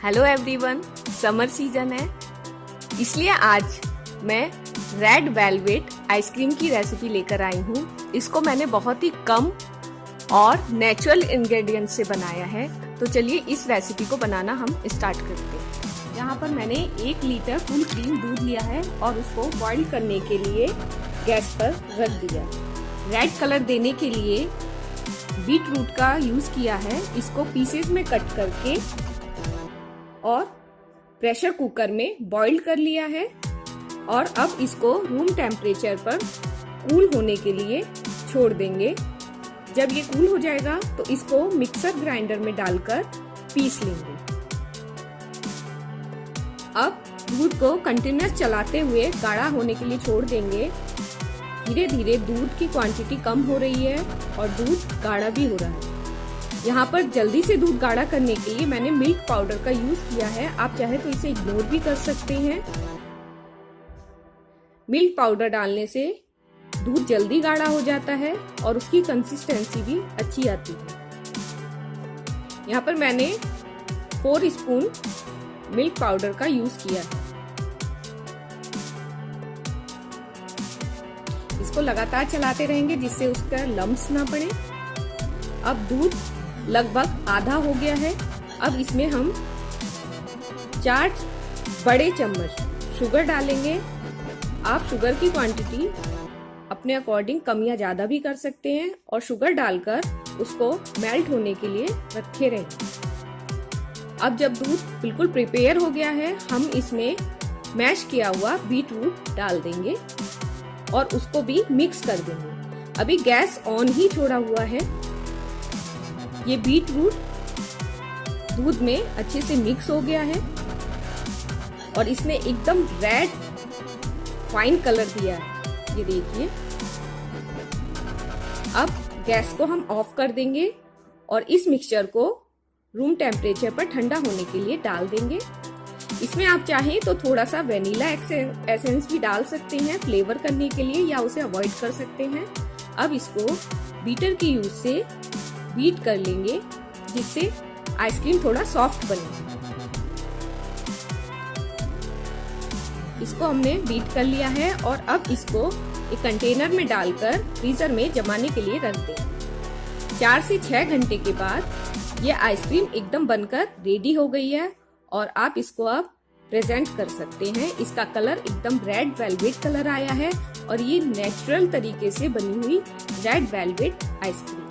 Hello everyone, summer season है इसलिए आज मैं रेड वेलवेट आइसक्रीम की रेसिपी लेकर आई हूँ। इसको मैंने बहुत ही कम और नेचुरल इंग्रेडिएंट्स से बनाया है। तो चलिए इस रेसिपी को बनाना हम स्टार्ट करते हैं। यहाँ पर मैंने 1 लीटर फुल क्रीम दूध लिया है और उसको बॉईल करने के लिए गैस पर रख दिया। रेड कलर देने के लिए बीट रूट का यूज किया है। इसको पीसेस में कट करके और प्रेशर कुकर में बॉईल कर लिया है और अब इसको रूम टेम्परेचर पर कूल होने के लिए छोड़ देंगे। जब ये कूल हो जाएगा तो इसको मिक्सर ग्राइंडर में डालकर पीस लेंगे। अब दूध को कंटिन्यूअस चलाते हुए गाढ़ा होने के लिए छोड़ देंगे। धीरे धीरे दूध की क्वांटिटी कम हो रही है और दूध गाढ़ा भी हो रहा है। यहाँ पर जल्दी से दूध गाढ़ा करने के लिए मैंने मिल्क पाउडर का यूज किया है। आप चाहे तो इसे इग्नोर भी कर सकते हैं। मिल्क पाउडर डालने से दूध जल्दी गाढ़ा हो जाता है और उसकी कंसिस्टेंसी भी अच्छी आती है। यहाँ पर मैंने 4 स्पून मिल्क पाउडर का यूज किया है। इसको लगातार चलाते रहेंगे जिससे उसका लम्प्स ना पड़े। अब दूध लगभग आधा हो गया है। अब इसमें हम 4 बड़े चम्मच शुगर डालेंगे। आप शुगर की क्वांटिटी अपने अकॉर्डिंग कम या ज्यादा भी कर सकते हैं और शुगर डालकर उसको मेल्ट होने के लिए रखे रहें। अब जब दूध बिल्कुल प्रिपेयर हो गया है, हम इसमें मैश किया हुआ बीट रूट डाल देंगे और उसको भी मिक्स कर देंगे। अभी गैस ऑन ही छोड़ा हुआ है। ये बीट रूट दूध में अच्छे से मिक्स हो गया है और इसने एकदम रेड फाइन कलर दिया है। ये देखिए। अब गैस को हम ऑफ कर देंगे और इस मिक्सचर को रूम टेम्परेचर पर ठंडा होने के लिए डाल देंगे। इसमें आप चाहें तो थोड़ा सा वेनिला एसेंस भी डाल सकते हैं फ्लेवर करने के लिए, या उसे अवॉइड कर सकते हैं। अब इसको बीटर की यूज से बीट कर लेंगे जिससे आइसक्रीम थोड़ा सॉफ्ट बने। इसको हमने बीट कर लिया है और अब इसको एक कंटेनर में डालकर फ्रीजर में जमाने के लिए रख दें। 4 से 6 घंटे के बाद ये आइसक्रीम एकदम बनकर रेडी हो गई है और आप इसको अब प्रेजेंट कर सकते हैं। इसका कलर एकदम रेड वेलवेट कलर आया है और ये नेचुरल तरीके से बनी हुई रेड वेलवेट आइसक्रीम।